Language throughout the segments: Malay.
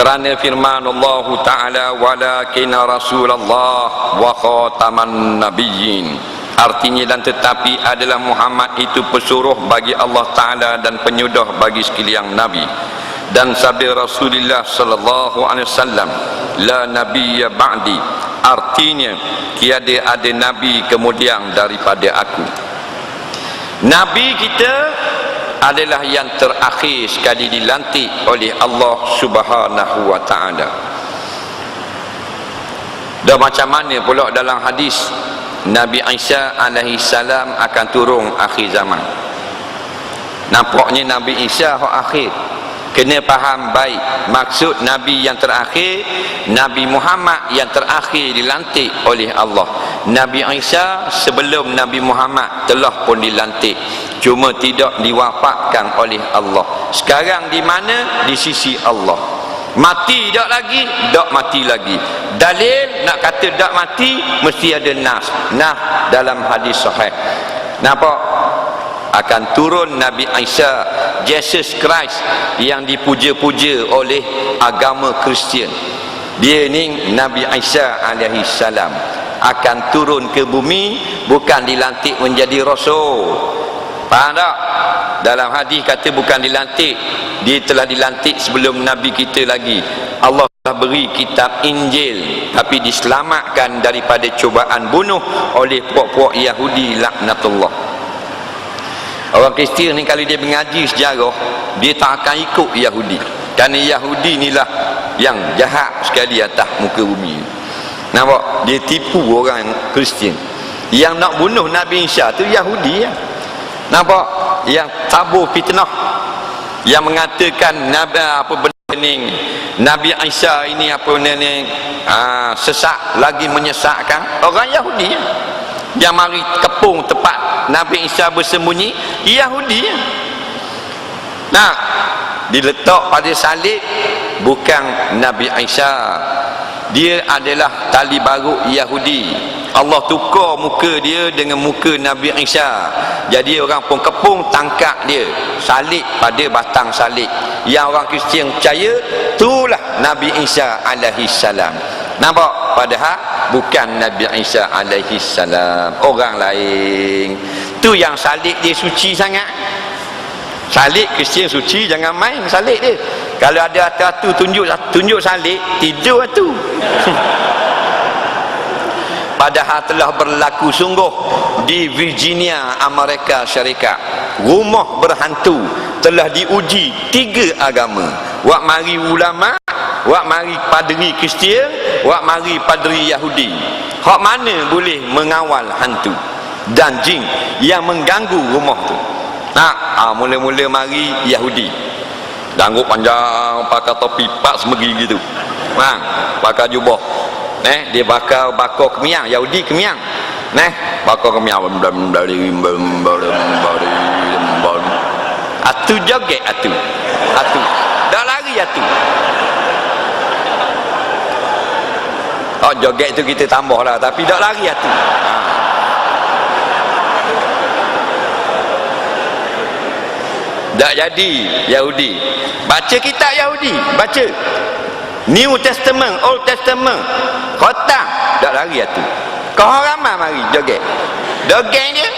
Kerana firman Allah Ta'ala, walakin Rasulullah wa khataman nabiyyin, artinya dan tetapi adalah Muhammad itu pesuruh bagi Allah Ta'ala dan penyudah bagi sekalian Nabi. Dan sabda Rasulullah sallallahu alaihi wasallam, la nabiyya ba'di, artinya tiada ada nabi kemudian daripada aku. Nabi kita adalah yang terakhir sekali dilantik oleh Allah Subhanahu wa Ta'ala. Dan macam mana pula dalam hadis Nabi Isa alaihi salam akan turun akhir zaman. Nampaknya Nabi Isa akhir. Kena faham baik maksud Nabi yang terakhir, Nabi Muhammad yang terakhir dilantik oleh Allah. Nabi Isa sebelum Nabi Muhammad telah pun dilantik, cuma tidak diwafatkan oleh Allah. Sekarang di mana? Di sisi Allah. Mati tak lagi? Tak mati lagi. Dalil nak kata tak mati mesti ada nas. Nah dalam hadis sahih. Nampak? Akan turun Nabi Isa, Jesus Christ yang dipuja-puja oleh agama Kristian. Dia ni Nabi Isa alaihi salam akan turun ke bumi, bukan dilantik menjadi rasul. Faham tak? Dalam hadis kata bukan dilantik, dia telah dilantik sebelum Nabi kita lagi. Allah telah beri kitab Injil, tapi diselamatkan daripada cubaan bunuh oleh puak-puak Yahudi laknatullah. Orang Kristian ni kalau dia mengaji sejarah, dia tak akan ikut Yahudi, kerana Yahudi inilah yang jahat sekali atas muka bumi. Nampak? Dia tipu orang Kristian. Yang nak bunuh Nabi Isa tu Yahudi ya. Nampak? Yang tabur fitnah, yang mengatakan Nabi apa benda ni, Nabi Isa ini apa ni, sesat lagi menyesatkan orang Yahudi ya. Yang mari kepung tempat Nabi Isa bersembunyi Yahudi ya. Nah, diletak pada salib bukan Nabi Isa, dia adalah tali baru Yahudi. Allah tukar muka dia dengan muka Nabi Isa, jadi orang pun kepung tangkap dia, salib pada batang salib. Yang orang Kristian percaya itulah Nabi Isa alaihi salam. Nampak? Padahal bukan Nabi Isa alaihi salam, orang lain. Tu yang salib dia suci sangat. Salib Kristian suci, jangan main salib dia. Kalau ada atu tunjuk salib, tidur atu. Padahal telah berlaku sungguh di Virginia, Amerika Syarikat. Rumah berhantu telah diuji 3 agama. Wak mari ulama, wak mari padri Kristian, wak mari padri Yahudi. Hak mana boleh mengawal hantu dan jin yang mengganggu rumah tu? Mula-mula mari Yahudi, rambut panjang, pakai topi pak semegi gitu, pakai jubah, dia bakar kemiang. Yahudi kemiang, bakar kemiang, atu joget, atu dah lari atu. Joget tu kita tambah lah, tapi dah lari atu. Tak jadi Yahudi. Baca kitab Yahudi, baca New Testament, Old Testament, khatam, tak lari atu. Kau ramai mari joget dia.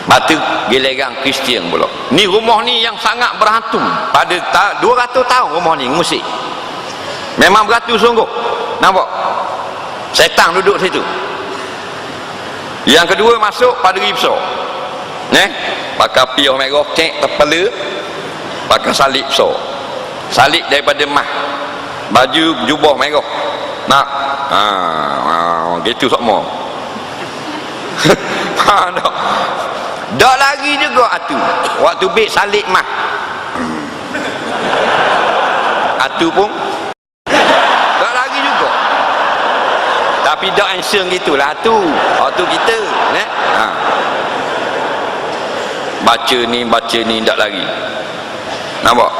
Batu giliran Kristian pula. Ni rumah ni yang sangat berhantu. Pada 200 tahun rumah ni musik. Memang berhantu sungguh. Nampak? Setan duduk situ. Yang kedua masuk padri besar. Pakai piah merah cek kepala, pakai salib besar. Salib daripada emas. Baju jubah merah. Gitu semua. Dak lagi juga atu. Waktu beg salib mah. Atu pun dak lagi juga. Tapi dak answer gitulah atu. Atu kita, baca ni dak lagi. Nampak?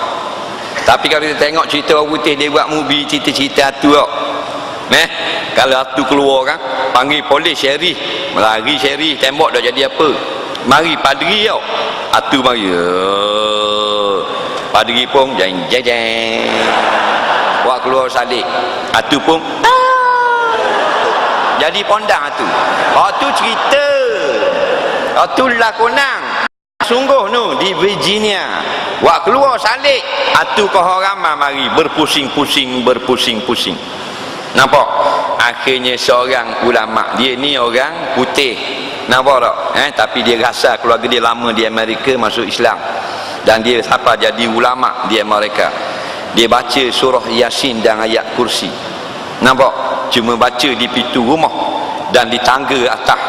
Tapi kalau kita tengok cerita orang putih, dia buat movie cerita-cerita atu tak? Kalau atu keluar kan, panggil polis, syarif, lari syarif, tembak dah jadi apa? Mari padri tau. Atu mari. Padri pun jeng jeng jeng. Wak keluar salib. Atu pun jadi pondang atu. Atu cerita. Atu lakonang. Sungguh nu di Virginia. Wak keluar salib. Atu kau ramai mari berpusing-pusing. Nampak? Akhirnya seorang ulama. Dia ni orang putih. Nampak tak? Tapi dia rasa keluarga dia lama di Amerika masuk Islam. Dan dia sampai jadi ulama di Amerika. Dia baca surah Yasin dan ayat kursi. Nampak? Cuma baca di pintu rumah dan di tangga atas.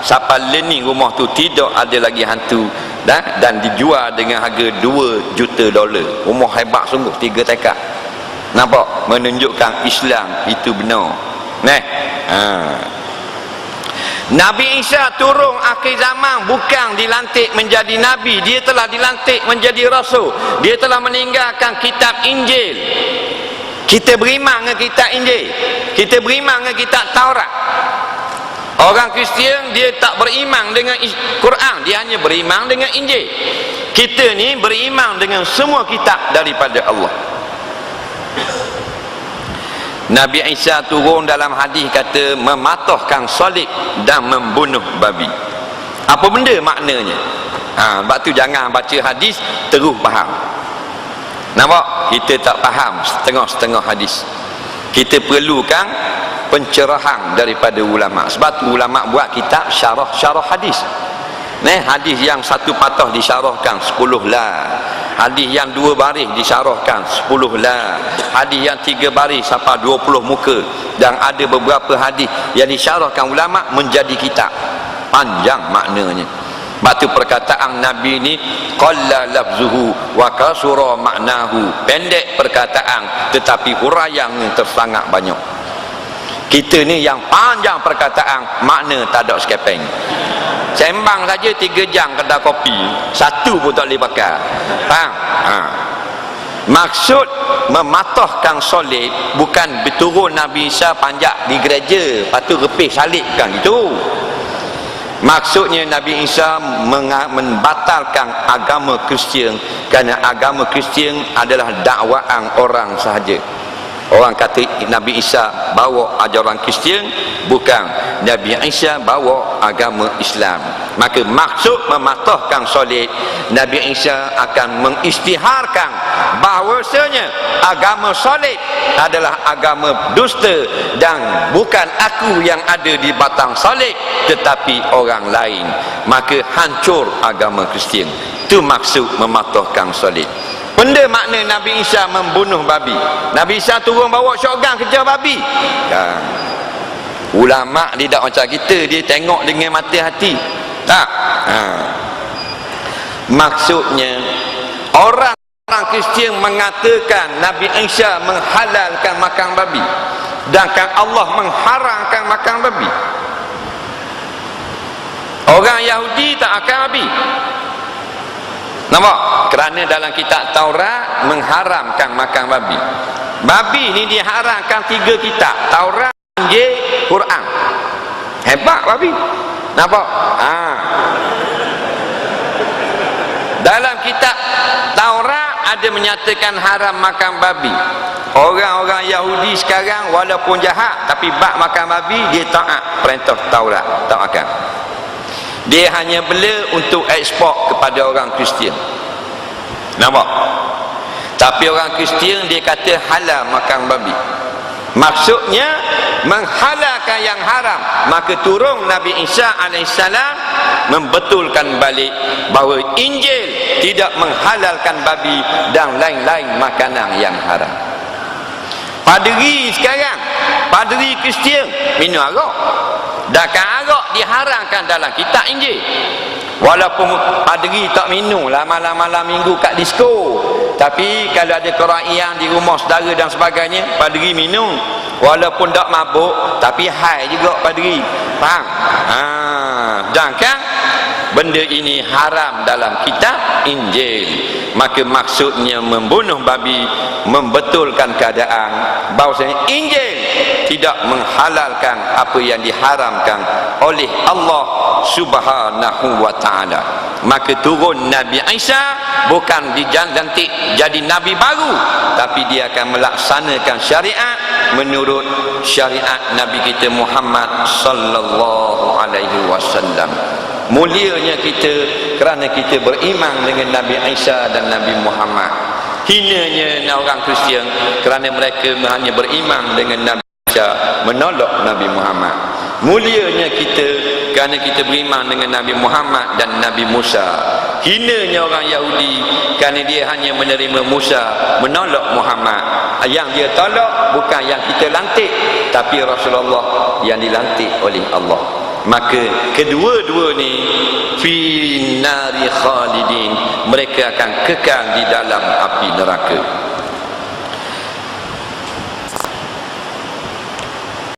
Sampai learning rumah tu tidak ada lagi hantu. Dan dijual dengan harga $2 juta. Rumah hebat sungguh, 3 tekak. Nampak? Menunjukkan Islam itu benar. Nabi Isa turun akhir zaman bukan dilantik menjadi Nabi. Dia telah dilantik menjadi Rasul. Dia telah meninggalkan kitab Injil. Kita beriman dengan kitab Injil. Kita beriman dengan kitab Taurat. Orang Kristian dia tak beriman dengan Quran. Dia hanya beriman dengan Injil. Kita ni beriman dengan semua kitab daripada Allah. Nabi Isa turun dalam hadis kata mematahkan salib dan membunuh babi. Apa benda maknanya? Sebab tu jangan baca hadis terus faham. Nampak? Kita tak faham setengah-setengah hadis. Kita perlukan pencerahan daripada ulama. Sebab tu ulama buat kitab syarah hadis. Hadis yang satu patah disyarahkan 10 lah. Hadis yang 2 baris disyarahkan 10 lah. Hadis yang 3 baris sampai 20 muka. Dan ada beberapa hadis yang disyarahkan ulama menjadi kitab. Panjang maknanya. Sebab tu perkataan Nabi ni qalla lafzuhu wa kasura maknahu. Pendek perkataan tetapi huraian tersangat banyak. Kita ni yang panjang perkataan, makna tak ada sekepeng. Sembang saja 3 jam kedai kopi, satu pun tak boleh pakai. Faham? Maksud mematahkan salib bukan berturun Nabi Isa panjat di gereja, lepas tu repih salib, bukan gitu. Maksudnya Nabi Isa membatalkan agama Kristian, kerana agama Kristian adalah dakwaan orang sahaja. Orang kata Nabi Isa bawa ajaran Kristian, bukan. Nabi Isa bawa agama Islam. Maka maksud mematahkan salib, Nabi Isa akan mengisytiharkan bahawasanya agama salib adalah agama dusta dan bukan aku yang ada di batang salib tetapi orang lain. Maka hancur agama Kristian. Itu maksud mematahkan salib. Benda makna Nabi Isa membunuh babi. Nabi Isa turun bawa shotgun kejar babi. Ulama dia tak macam kita, dia tengok dengan mata hati. Tak. Maksudnya orang Kristian mengatakan Nabi Isa menghalalkan makan babi, sedangkan Allah mengharamkan makan babi. Orang Yahudi tak akan babi. Nampak? Kerana dalam kitab Taurat mengharamkan makan babi. Babi ni diharamkan 3 kitab, Taurat, Injil, Quran. Hebat babi. Nampak? Dalam kitab Taurat ada menyatakan haram makan babi. Orang-orang Yahudi sekarang walaupun jahat tapi bab makan babi dia taat perintah Taurat, tak makan. Dia hanya bela untuk ekspor kepada orang Kristian. Nampak? Tapi orang Kristian dia kata halal makan babi. Maksudnya menghalalkan yang haram. Maka turun Nabi Isa AS membetulkan balik bahawa Injil tidak menghalalkan babi dan lain-lain makanan yang haram. Padri sekarang, padri Kristian minum arak. Sedangkan arak diharamkan dalam kitab Injil. Walaupun padri tak minum lah malam-malam minggu kat disko, tapi kalau ada keraian di rumah saudara dan sebagainya, padri minum. Walaupun tak mabuk tapi hai juga padri. Faham? Sedangkan benda ini haram dalam kitab Injil. Maka maksudnya membunuh babi membetulkan keadaan bahawasanya Injil tidak menghalalkan apa yang diharamkan oleh Allah Subhanahu wa ta'ala. Maka turun Nabi Isa bukan dilantik jadi nabi baru, tapi dia akan melaksanakan syariat menurut syariat Nabi kita Muhammad sallallahu alaihi wasallam. Mulianya kita kerana kita beriman dengan Nabi Isa dan Nabi Muhammad. Hinanya orang Kristian kerana mereka hanya beriman dengan Nabi Isa, menolak Nabi Muhammad. Mulianya kita kerana kita beriman dengan Nabi Muhammad dan Nabi Musa. Hinanya orang Yahudi kerana dia hanya menerima Musa, menolak Muhammad. Yang dia tolak bukan yang kita lantik, tapi Rasulullah yang dilantik oleh Allah. Maka kedua-dua ni fi nari khalidin, mereka akan kekal di dalam api neraka.